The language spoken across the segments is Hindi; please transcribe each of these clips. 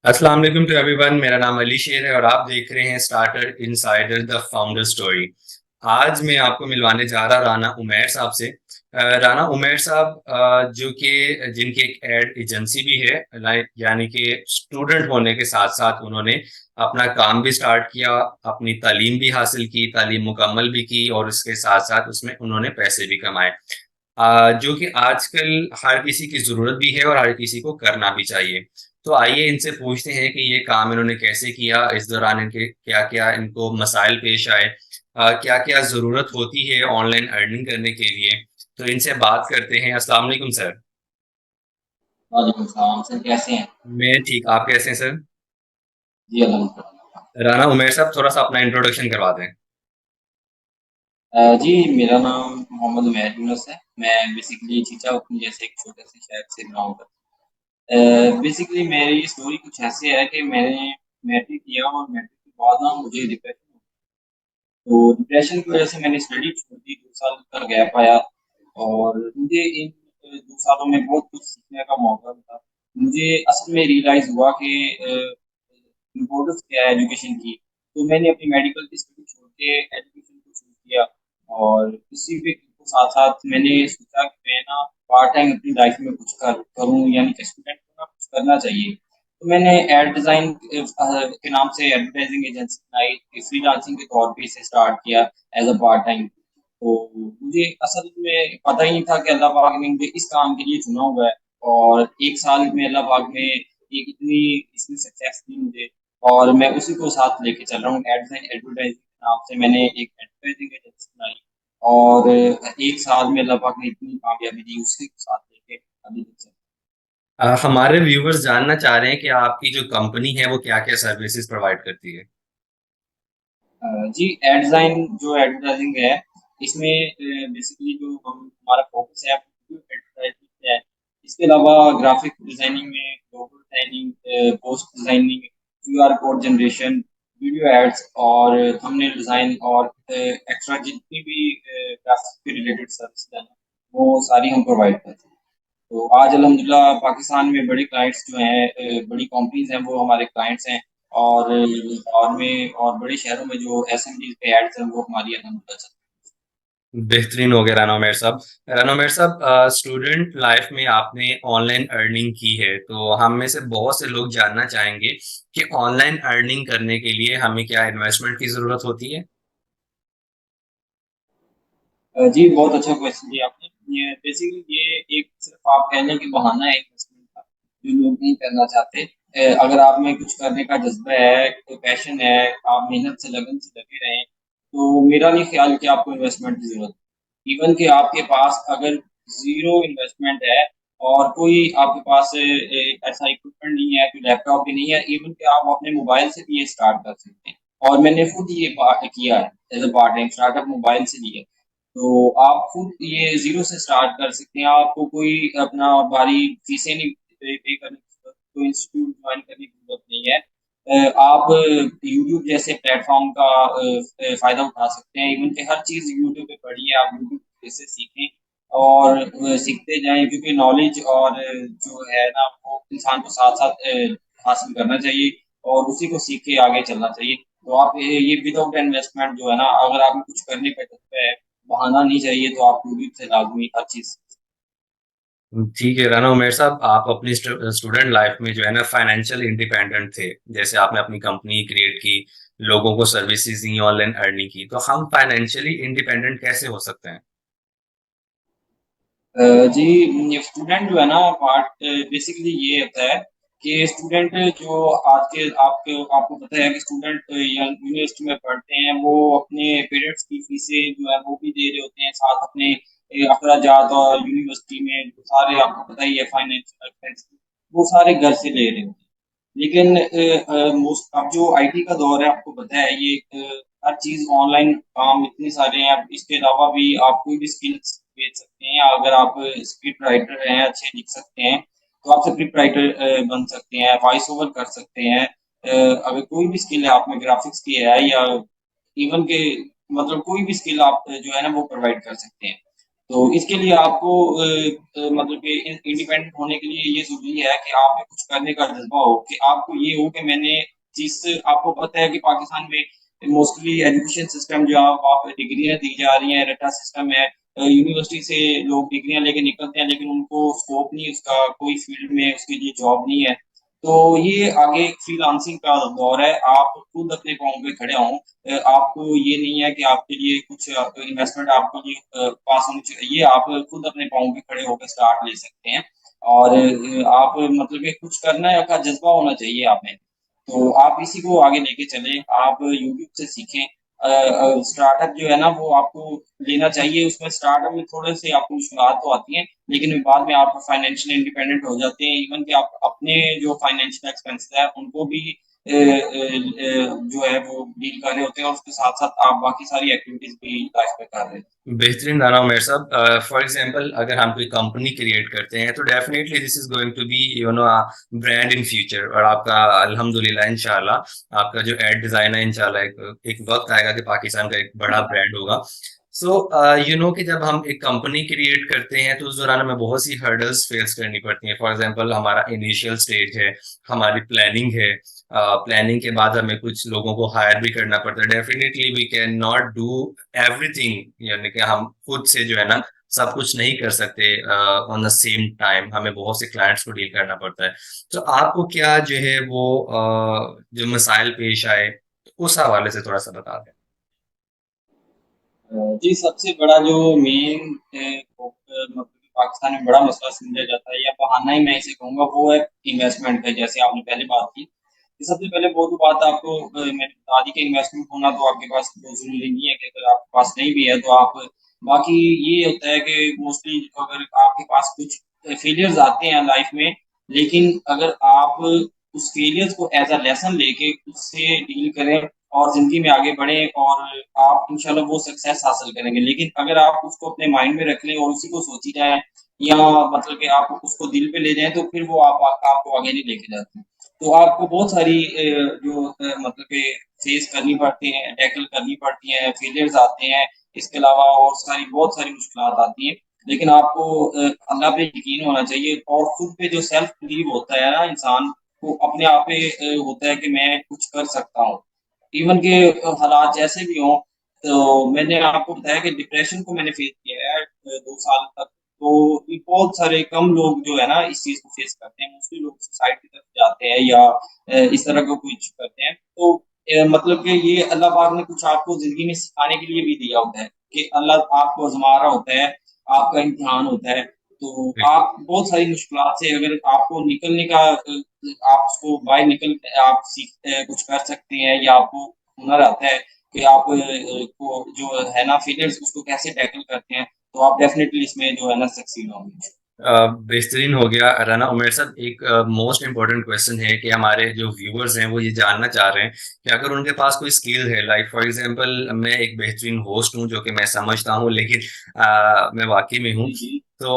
अस्सलाम वालेकुम टू एवरीवन। मेरा नाम अली शेर है और आप देख रहे हैं starter insider the founder story. आज मैं आपको मिलवाने जा रहा राना उमैर साहब से। राना उमैर साहब जो कि जिनकी एक एड एजेंसी भी है, यानी कि स्टूडेंट होने के साथ साथ उन्होंने अपना काम भी स्टार्ट किया, अपनी तालीम भी हासिल की, तालीम मुकम्मल भी की और इसके साथ साथ उसमें उन्होंने पैसे भी कमाए, जो कि आजकल हर किसी की ज़रूरत भी है और हर किसी को करना भी चाहिए। तो आइए इनसे पूछते हैं कि ये काम इन्होंने कैसे किया, इस दौरान इनके क्या-क्या इनको मसाइल पेश आए, क्या-क्या ज़रूरत होती है ऑनलाइन अर्निंग करने के लिए। तो इनसे बात करते हैं। अस्सलाम वालेकुम सर। वालेकुम सलाम सर, कैसे हैं? मैं ठीक, आप कैसे हैं सर? जी अल्हम्दुलिल्लाह। राना उमैर साहब, थोड़ा-सा अपना इंट्रोडक्शन करवा दें। जी मेरा नाम मोहम्मद उमैर यूनुस है। मैं बेसिकली चीचा जैसे एक छोटे से शहर से बिलॉन्ग करता हूँ। बेसिकली मेरी स्टोरी कुछ ऐसे है कि मैंने मैट्रिक किया और मैट्रिक के बाद ना मुझे डिप्रेशन हो गया। तो डिप्रेशन की वजह से मैंने स्टडी छोड़ दी, 2 साल का गैप आया और मुझे इन 2 सालों में बहुत कुछ सीखने का मौका मिला। मुझे असल में रियलाइज़ हुआ कि इम्पोर्टेंस क्या है एजुकेशन की। तो मैंने अपनी मेडिकल की स्टडी छोड़ के एजुकेशन को चूज़ किया और इसी के साथ-साथ मैंने सोचा कि मैं ना पार्ट टाइम अपनी लाइफ में कुछ करूँ, यानी कि स्टूडेंट को ना कुछ करना चाहिए। तो मैंने एड डिज़ाइन के नाम से एडवर्टाइजिंग एजेंसी बनाई, फ्रीलांसिंग के तौर पे इसे स्टार्ट किया एज़ अ पार्ट टाइम। तो मुझे असल में पता ही नहीं था कि अल्लाह पाक ने मुझे इस काम के लिए चुना हुआ है और 1 साल में अल्लाह पाक ने एक इतनी इसमें सक्सेस दी मुझे और मैं उसी को साथ लेके चल रहा हूँ। एडवर्टाइजिंग के नाम से मैंने एक एडवर्टाइजिंग एजेंसी बनाई और 1 साल में अल्लाह पाक ने इतनी कामयाबी दी, उसी को साथ लेके अभी तक चल। हमारे व्यूअर्स जानना चाह रहे हैं कि आपकी जो कंपनी है वो क्या-क्या सर्विसेज़ प्रोवाइड करती है? जी, एडज़ाइन जो एडवर्टाइज़िंग है, इसमें बेसिकली जो हम हमारा फ़ोकस है वो एडवर्टाइज़िंग है। इसके अलावा ग्राफ़िक डिज़ाइनिंग में logo designing, post designing, QR code generation, video ads और थंबनेल डिज़ाइन और एक्स्ट्रा जितनी भी ग्राफ़िक्स के रिलेटेड सर्विसेज़ हैं ना, वो सारी हम प्रोवाइड करते हैं। तो आज अल्हम्दुलिल्लाह पाकिस्तान में बड़े क्लाइंट्स जो हैं, बड़ी कंपनीज़ हैं वो हमारे क्लाइंट्स हैं और और में और बड़े शहरों में जो एसएमडीज़ पे एड्स हैं वो हमारी अल्हम्दुलिल्लाह चल। बेहतरीन हो गया राना उमैर साहब। राना उमैर साहब, स्टूडेंट लाइफ में आपने ऑनलाइन अर्निंग की है, तो हम में से बहुत से लोग जानना चाहेंगे कि ऑनलाइन अर्निंग करने के लिए हमें क्या इन्वेस्टमेंट की ज़रूरत होती है? जी, बहुत अच्छा क्वेश्चन किया आपने। ये बेसिकली ये एक सिर्फ़ आप कह लें कि बहाना है इन्वेस्टमेंट का, जो लोग नहीं करना चाहते। अगर आप में कुछ करने का जज़्बा है, कोई पैशन है, आप मेहनत से लगन से लगे रहें, तो मेरा नहीं ख़्याल कि आपको इन्वेस्टमेंट की ज़रूरत है। इवन कि आपके पास अगर ज़ीरो इन्वेस्टमेंट है और कोई आपके पास ऐसा इक्विपमेंट नहीं है, कोई लैपटॉप भी नहीं है, इवन कि आप अपने मोबाइल से भी ये स्टार्ट कर सकते हैं। और मैंने खुद ये किया है as a part time startup mobile से लिया है। तो आप खुद ये ज़ीरो से स्टार्ट कर सकते हैं। आपको कोई अपना भारी फीसें नहीं पे करने की ज़रूरत, कोई इंस्टीट्यूट जॉइन करने की ज़रूरत नहीं है। आप यूट्यूब जैसे प्लेटफ़ॉर्म का फ़ायदा उठा सकते हैं। इवन कि हर चीज़ यूट्यूब पे पढ़िए, आप यूट्यूब से सीखें और सीखते जाएँ, क्योंकि नॉलेज और जो है ना वो इंसान को साथ-साथ हासिल करना चाहिए और उसी को सीख के आगे चलना चाहिए। तो आप ये विदाउट इन्वेस्टमेंट जो है ना, अगर आपको कुछ करने का जज़्बा है, बहाना नहीं चाहिए, तो आप यूट्यूब से लाज़मी हर चीज़। ठीक है राना उमैर साहब, आप अपनी स्टूडेंट लाइफ में जो है ना फाइनेंशियल इंडिपेंडेंट थे। जैसे आपने अपनी कंपनी क्रिएट की, लोगों को सर्विसेज दी, ऑनलाइन अर्निंग की, तो हम फाइनेंशियली इंडिपेंडेंट कैसे हो सकते हैं? जी, ये स्टूडेंट जो है ना पार्ट बेसिकली ये होता है कि स्टूडेंट जो आज के आपके आपको पता है कि स्टूडेंट या यूनिवर्सिटी में पढ़ते हैं, वो अपने पेरेंट्स की फीसें जो है वो भी दे रहे होते हैं, साथ अपने अखराजात और यूनिवर्सिटी में जो सारे आपको पता ही है फाइनेंशियल एक्सपेंस, वो सारे घर से ले रहे होते हैं। लेकिन मोस्ट अब जो आईटी का दौर है, आपको पता है ये हर चीज़ ऑनलाइन काम इतने सारे हैं। अब इसके अलावा भी आप कोई भी स्किल्स बेच सकते हैं। अगर आप स्क्रिप्ट राइटर हैं, अच्छे लिख सकते हैं, तो आप स्क्रिप्ट राइटर बन सकते हैं, वॉइस ओवर कर सकते हैं। अगर कोई भी स्किल है आप में, ग्राफ़िक्स की है या इवन के मतलब कोई भी स्किल आप जो है ना वो प्रोवाइड कर सकते हैं। तो इसके लिए आपको मतलब कि इंडिपेंडेंट होने के लिए ये ज़रूरी है कि आप में कुछ करने का जज़्बा हो, कि आपको ये हो कि मैंने जिस आपको पता है कि पाकिस्तान में मोस्टली एजुकेशन सिस्टम जो आप डिग्रियाँ दी जा रही हैं, रट्टा सिस्टम है। यूनिवर्सिटी से लोग डिग्रियाँ लेके निकलते हैं, लेकिन उनको स्कोप नहीं उसका, कोई फ़ील्ड में उसके लिए जॉब नहीं है। तो ये आगे फ्रीलांसिंग का दौर है, आप खुद अपने पाँव पे खड़े हों। आपको ये नहीं है कि आपके लिए कुछ इन्वेस्टमेंट आपके लिए पास होनी चाहिए, आप खुद अपने पाँव पे खड़े होकर स्टार्ट ले सकते हैं और आप मतलब कि कुछ करने का जज़्बा होना चाहिए आप में। तो आप इसी को आगे लेके चलें, आप यूट्यूब से सीखें। स्टार्टअप जो है ना वो आपको लेना चाहिए, उसमें स्टार्टअप में थोड़े-से आपको मुश्किलात तो आती हैं, लेकिन बाद में आप फाइनेंशियली इंडिपेंडेंट हो जाते हैं। इवन कि आप अपने जो फाइनेंशियल एक्सपेंसेस हैं, उनको भी जो है वो डील कर रहे होते हैं और उसके साथ-साथ आप बाकी सारी एक्टिविटीज़ भी लाइफ में कर रहे हैं। बेहतरीन गाना उमेर साहब। फॉर एग्जांपल अगर हम कोई कंपनी क्रिएट करते हैं तो definitely this is going to be brand in future, और आपका अल्हम्दुलिल्लाह इंशाल्लाह आपका जो एड डिजाइन है इंशाल्लाह एक वक्त आएगा कि पाकिस्तान का एक बड़ा ब्रांड होगा। सो कि जब हम एक कंपनी क्रिएट करते हैं तो उस दौरान हमें बहुत सी हर्डल्स फेस करनी पड़ती हैं। फॉर एग्जांपल हमारा इनिशियल स्टेज है, हमारी प्लानिंग है, प्लानिंग के बाद हमें कुछ लोगों को हायर भी करना पड़ता है। Definitely we can not do everything, यानी कि हम खुद से जो है ना सब कुछ नहीं कर सकते ऑन द सेम टाइम, हमें बहुत से क्लाइंट्स को डील करना पड़ता है। तो आपको क्या जो है वो जो मसाइल पेश आए उस हवाले से थोड़ा सा बता दें। जी, सबसे बड़ा जो मेन मतलब कि पाकिस्तान में बड़ा मसला समझा जाता है या बहाना ही मैं इसे कहूँगा, वो है इन्वेस्टमेंट का, जैसे आपने पहले बात की। कि सबसे पहले वो तो बात आपको मैंने बता दी कि इन्वेस्टमेंट होना तो आपके पास तो ज़रूरी नहीं है कि अगर आपके पास नहीं भी है तो आप बाकी ये होता है कि मोस्टली अगर आपके पास कुछ फेलियर्स आते हैं लाइफ में, लेकिन अगर आप उस फेलियर्स को एज़ अ लेसन लेके उससे डील करें और ज़िंदगी में आगे बढ़ें और आप इंशाल्लाह वो सक्सेस हासिल करेंगे। लेकिन अगर आप उसको अपने माइंड में रख लें और उसी को सोची जाएँ या मतलब कि आप उसको दिल पे ले जाएँ, तो फिर वो आपको आगे नहीं लेके जाती। तो आपको बहुत सारी मतलब कि फेस करनी पड़ती हैं, टैकल करनी पड़ती हैं, फेलियर्स आते हैं, इसके अलावा और सारी बहुत सारी मुश्किलात आती हैं। लेकिन आपको अल्लाह पे यकीन होना चाहिए और खुद पे जो सेल्फ बिलीव होता है ना इंसान को अपने आप पे होता है कि मैं कुछ कर सकता हूँ। इवन के हालात जैसे भी हों, तो मैंने आपको बताया कि डिप्रेशन को मैंने फेस किया है 2 साल तक। तो ये बहुत सारे कम लोग जो है ना इस चीज़ को फेस करते हैं। मोस्टली लोग सुसाइड की तरफ जाते हैं या इस तरह का कुछ करते हैं। तो मतलब कि ये अल्लाह पाक ने कुछ आपको ज़िंदगी में सिखाने के लिए भी दिया होता है कि अल्लाह आपको आज़मा रहा होता है, आपका इम्तिहान होता है। तो आप बहुत सारी मुश्किलात से अगर आपको निकलने का आप उसको बाहर निकल के आप कुछ कर सकते हैं या आपको हुनर आता है कि आप को जो है ना फेलियर्स उसको कैसे टैकल करते हैं, तो आप डेफ़िनेटली इसमें जो है ना सक्सीड होंगे। बेहतरीन हो गया राना उमेर साहब। एक मोस्ट इम्पोर्टेंट क्वेश्चन है कि हमारे जो व्यूअर्स हैं वो ये जानना चाह रहे हैं कि अगर उनके पास कोई स्किल है, लाइक फॉर एग्जांपल मैं एक बेहतरीन होस्ट हूँ जो कि मैं समझता हूँ, लेकिन मैं वाकई में हूँ, जी, जी। तो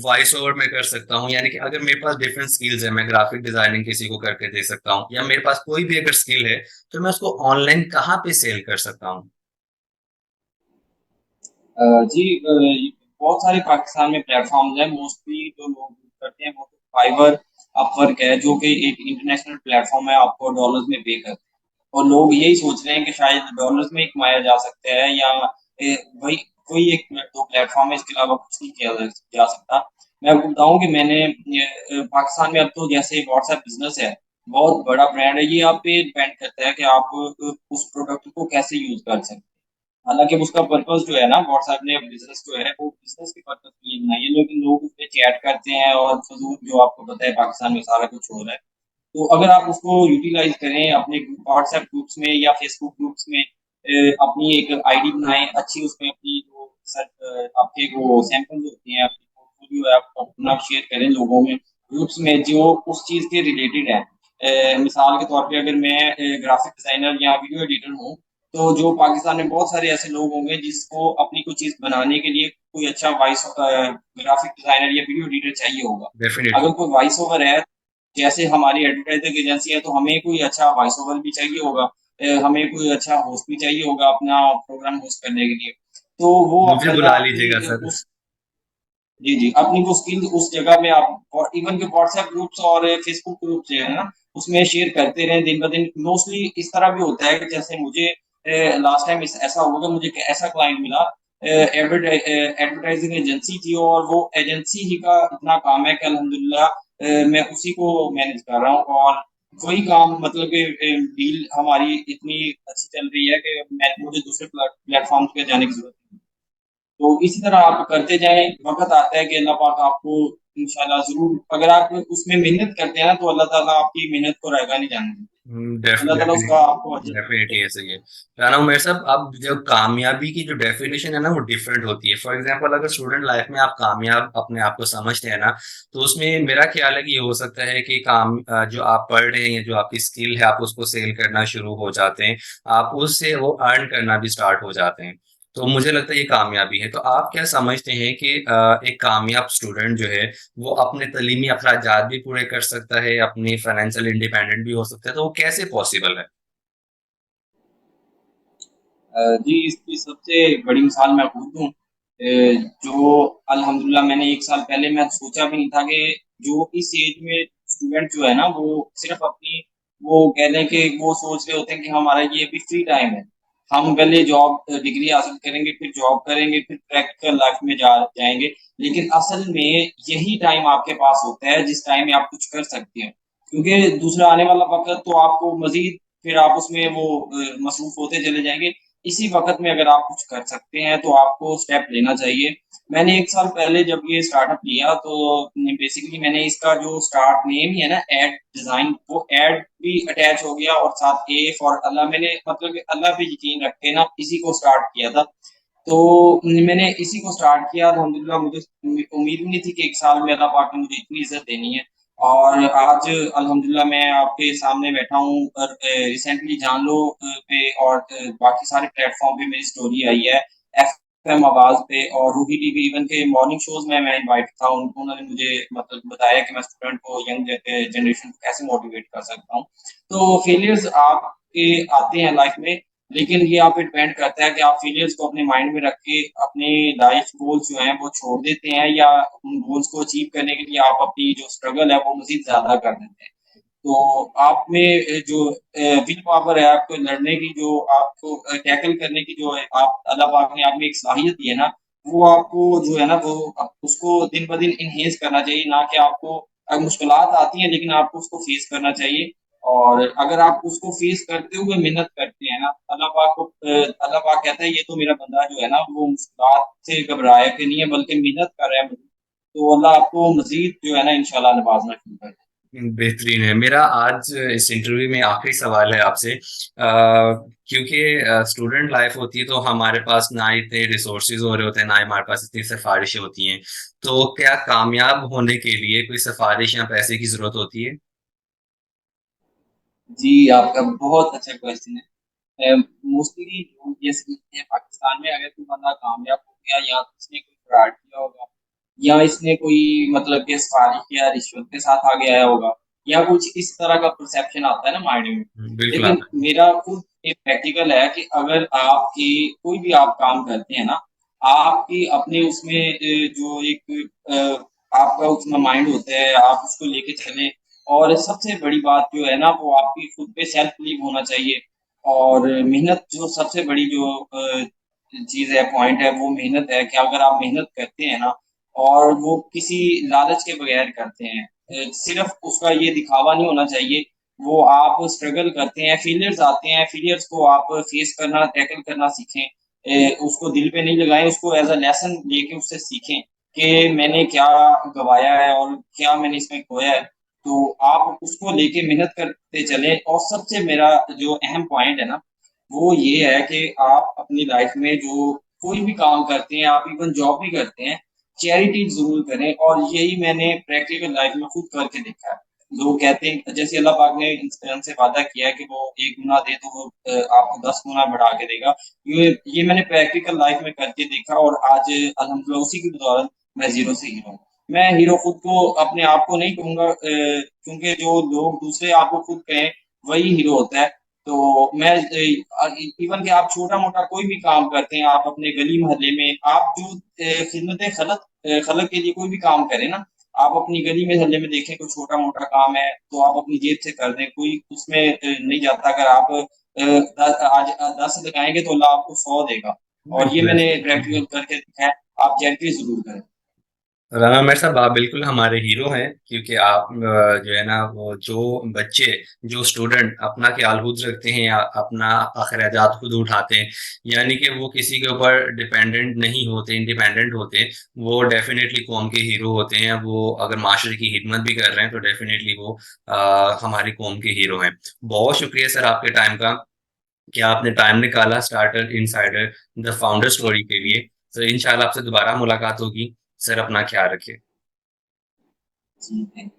वॉइस ओवर मैं कर सकता हूँ, यानी कि अगर मेरे पास डिफरेंट स्किल्स है, मैं ग्राफिक डिजाइनिंग किसी को करके दे सकता हूँ, या मेरे पास कोई भी अगर स्किल है तो मैं उसको ऑनलाइन कहाँ पे सेल कर सकता हूँ। जी, ये बहुत सारे पाकिस्तान में प्लेटफ़ॉर्म्स हैं, मोस्टली जो लोग यूज़ करते हैं वो तो फाइवर, अपवर्क है, जो कि एक इंटरनेशनल प्लेटफ़ॉर्म है, आपको डॉलर्स में पे करते हैं। और लोग यही सोच रहे हैं कि शायद डॉलर्स में ही कमाया जा सकता है या वही कोई एक 2 प्लेटफ़ॉर्म है, इसके अलावा कुछ नहीं किया जा सकता। मैं आपको बताऊँ कि मैंने पाकिस्तान में अब तो जैसे व्हाट्सएप बिज़नेस है, बहुत बड़ा ब्रांड है, ये आप पे डिपेंड करता है कि आप उस प्रोडक्ट को कैसे यूज़ कर सकते हैं। हालाँकि उसका पर्पज़ जो है ना व्हाट्सएप ने बिज़नेस जो है वो बिज़नेस के पर्पज़ के लिए बनाई है, लेकिन लोग उसपे चैट करते हैं और फ़िज़ूल जो आपको पता है पाकिस्तान में सारा कुछ हो रहा है। तो अगर आप उसको यूटिलाइज़ करें अपने व्हाट्सएप ग्रुप्स में या फ़ेसबुक ग्रुप्स में अपनी एक आईडी बनाएँ, अच्छी उसमें अपनी जो आपके वो सैंपल्स होते हैं, आपकी पोर्टफ़ोलियो है, आप अपना शेयर करें लोगों में, ग्रुप्स में जो उस चीज़ के रिलेटेड है। मिसाल के तौर पे अगर मैं ग्राफ़िक डिज़ाइनर या वीडियो एडिटर हूँ, तो जो पाकिस्तान में बहुत सारे ऐसे लोग होंगे जिसको अपनी कोई चीज़ बनाने के लिए कोई अच्छा ग्राफ़िक डिज़ाइनर या वीडियो एडिटर चाहिए होगा। डेफिनेटली। अगर कोई वॉइस ओवर है, जैसे हमारी एडवर्टाइज़िंग एजेंसी है, तो हमें कोई अच्छा वॉइस ओवर भी चाहिए होगा। हमें कोई अच्छा होस्ट भी चाहिए होगा अपना प्रोग्राम होस्ट करने के लिए। तो वो मुझे अपना बुला लीजिएगा अपनी सर। उस जी, जी, अपनी वो स्किल उस जगह में आप और इवन के व्हाट्सएप ग्रुप्स और फेसबुक ग्रुप जो है ना, उसमें शेयर करते रहें दिन-ब-दिन। मोस्टली इस तरह भी होता है कि जैसे मुझे लास्ट टाइम इस ऐसा हुआ कि मुझे एक ऐसा क्लाइंट मिला एडवर्टाइज़िंग एजेंसी थी और वो एजेंसी ही का इतना काम है कि अल्हम्दुलिल्लाह मैं उसी को मैनेज कर रहा हूँ और वही काम मतलब कि डील हमारी इतनी अच्छी चल रही है कि मैं मुझे दूसरे प्लेटफ़ॉर्म्स पे जाने की ज़रूरत नहीं। तो इसी तरह आप करते जाएँ, वक़्त आता है कि अल्लाह पाक आपको इंशाअल्लाह ज़रूर अगर आप उसमें मेहनत करते हैं ना, तो अल्लाह ताला आपकी मेहनत को रायगा नहीं जाने देंगे। अल्लाह ताला उसका आपको अजर देते डेफिनेटली हैं। ऐसे ही है। राना उमर साहब, अब जो कामयाबी की जो डेफिनेशन है ना, वो डिफरेंट होती है। फॉर एग्जांपल, अगर स्टूडेंट लाइफ में आप कामयाब अपने आप को समझते हैं ना, तो उसमें मेरा ख्याल है कि ये हो सकता है कि जो आप पढ़ रहे हैं या जो आपकी स्किल है, आप उसको सेल करना शुरू हो जाते हैं। आप उससे वो अर्न करना भी स्टार्ट हो जाते हैं। तो मुझे लगता है ये कामयाबी है। तो आप क्या समझते हैं कि एक कामयाब स्टूडेंट जो है, वो अपने तलीमी अखराजात भी पूरे कर सकता है, अपनी फाइनेंशियल इंडिपेंडेंट भी हो सकता है, तो वो कैसे पॉसिबल है? जी, इसकी सबसे बड़ी मिसाल मैं खुद हूँ। जो अल्हम्दुलिल्लाह मैंने 1 साल पहले मैं सोचा भी नहीं था कि जो इस एज में स्टूडेंट जो है ना, वो सिर्फ़ अपनी वो कह लें कि वो सोच रहे होते हैं कि हमारा ये अभी फ्री टाइम है। हम पहले जॉब डिग्री हासिल करेंगे, फिर जॉब करेंगे, फिर प्रैक्टिकल लाइफ़ में जाएँगे। लेकिन असल में यही टाइम आपके पास होता है, जिस टाइम में आप कुछ कर सकते हैं। क्योंकि दूसरा आने वाला वक़्त तो आपको मज़ीद फिर आप उसमें वो मसरूफ़ होते चले जाएँगे। इसी वक़्त में अगर आप कुछ कर सकते हैं, तो आपको स्टेप लेना चाहिए। मैंने 1 साल पहले जब ये स्टार्टअप लिया तो बेसिकली मैंने इसका जो स्टार्ट नेम ही है ना ऐड डिज़ाइन वो ऐड भी अटैच हो गया और साथ ए फॉर अल्लाह मैंने मतलब कि अल्लाह पे यकीन रख के ना इसी को स्टार्ट किया था। तो मैंने इसी को स्टार्ट किया अल्हम्दुलिल्लाह मुझे उम्मीद भी नहीं थी कि 1 साल में अल्लाह पाक ने मुझे इतनी इज़्ज़त देनी है। और आज अल्हम्दुलिल्लाह मैं आपके सामने बैठा हूँ और रिसेंटली जान लो पे और बाकी सारे प्लेटफ़ॉर्म पे मेरी स्टोरी आई है। एफ़एम आवाज़ पे और रूही टीवी इवन के मॉर्निंग शोज़ में मैं इनवाइट था। उन्होंने मुझे मतलब बताया कि मैं स्टूडेंट को यंग जनरेशन को कैसे मोटिवेट कर सकता हूँ। तो फेलियर्स आपके आते हैं लाइफ़ में लेकिन ये आप पे डिपेंड करता है कि आप फेलियर्स को अपने माइंड में रख के अपने लाइफ गोल्स जो हैं वो छोड़ देते हैं या उन गोल्स को अचीव करने के लिए आप अपनी जो स्ट्रगल है वो मज़ीद ज़्यादा कर देते हैं। तो आप में जो विल पावर है आपको लड़ने की जो आपको टैकल करने की जो है आप अल्लाह पाक ने आप में एक सलाहियत दी है ना, वो आपको जो है ना वो उसको दिन-ब-दिन एनहांस करना चाहिए ना कि आपको मुश्किलात आती हैं लेकिन आपको उसको फेस करना चाहिए। और अगर आप उसको फेस करते हुए मेहनत करते हैं ना, अल्लाह पाक कहता है ये तो मेरा बंदा जो है ना वो मुश्किलात से घबराया कि नहीं है बल्कि मेहनत कर रहा है, तो अल्लाह आपको मज़ीद जो है ना इंशाल्लाह नवाज़ना शुरू कर देगा। बेहतरीन है। मेरा आज इस इंटरव्यू में आखिरी सवाल है आपसे, क्योंकि स्टूडेंट लाइफ होती है तो हमारे पास ना इतने रिसोर्सेज हो रहे होते हैं, ना हमारे पास इतनी सिफारिशें होती हैं। तो क्या कामयाब होने के लिए कोई सिफारिश या पैसे की ज़रूरत होती है? जी, आपका बहुत अच्छा क्वेश्चन है। मोस्टली लोग ये समझते हैं पाकिस्तान में अगर कोई बंदा कामयाब हो गया या तो इसने कोई फ्रॉड किया होगा या इसने कोई मतलब कि सिफारिश या रिश्वत के साथ आगे आया होगा या कुछ इस तरह का परसेप्शन आता है ना माइंड में। बिल्कुल लेकिन आता है। मेरा खुद एक प्रैक्टिकल है कि अगर आपकी कोई भी आप काम करते हैं ना, आपकी अपने उसमें जो एक आपका उसमें माइंड होता है, आप उसको लेके चलें और सबसे बड़ी बात जो है ना, वो आपकी खुद पे सेल्फ बिलीव होना चाहिए और मेहनत जो सबसे बड़ी जो चीज़ है, पॉइंट है, वो मेहनत है कि अगर आप मेहनत करते हैं ना और वो किसी लालच के बगैर करते हैं सिर्फ़ उसका ये दिखावा नहीं होना चाहिए, वो आप स्ट्रगल करते हैं, फेलियर्स आते हैं, फेलियर्स को आप फेस करना, टैकल करना सीखें। उसको दिल पे नहीं लगाएँ, उसको एज़ अ लेसन लेके उससे सीखें कि मैंने क्या गँवाया है और क्या मैंने इसमें खोया है। तो आप उसको लेके मेहनत करते चलें और सबसे मेरा जो अहम पॉइंट है ना, वो ये है कि आप अपनी लाइफ़ में जो कोई भी काम करते हैं, आप इवन जॉब भी करते हैं, चैरिटी ज़रूर करें और यही मैंने प्रैक्टिकल लाइफ़ में खुद करके देखा है। लोग कहते हैं जैसे अल्लाह पाक ने इंसान से वादा किया है कि वो 1 गुना दे तो वो आपको 10 गुना बढ़ा के देगा। ये मैंने प्रैक्टिकल लाइफ़ में करके देखा और आज अल्हम्दुलिल्लाह उसी की बदौलत मैं ज़ीरो से हीरो हूँ। मैं हीरो खुद को अपने आप को नहीं कहूँगा क्योंकि जो लोग दूसरे आपको खुद कहें, वही हीरो होता है। तो मैं इवन कि आप छोटा-मोटा कोई भी काम करते हैं, आप अपने गली मोहल्ले में आप जो खिदमत खलक खलक के लिए कोई भी काम करें ना, आप अपनी गली मोहल्ले में देखें कोई छोटा-मोटा काम है, तो आप अपनी जेब से कर दें, कोई उसमें नहीं जाता। अगर आप 10 लगाएँगे तो अल्लाह आपको 100 देगा, और ये बिल्कुल मैंने ऐसा। प्रैक्टिकल करके देखा है, आप चैरिटी ज़रूर करें। राना उमर साहब आप बिल्कुल हमारे हीरो हैं क्योंकि आप जो है ना वो जो बच्चे जो स्टूडेंट अपना ख्याल खुद रखते हैं या अपना अखराजात खुद उठाते हैं यानी कि वो किसी के ऊपर डिपेंडेंट नहीं होते इंडिपेंडेंट होते हैं वो डेफिनेटली कौम के हीरो होते हैं वो अगर माशरे की खिदमत भी कर रहे हैं तो डेफिनेटली वो हमारी कौम के हीरो हैं बहुत शुक्रिया सर आपके टाइम का कि आपने टाइम निकाला starter insider the founder story के लिए तो इंशाल्लाह आपसे दोबारा मुलाकात होगी सर अपना ख्याल रखिए जी, थैंक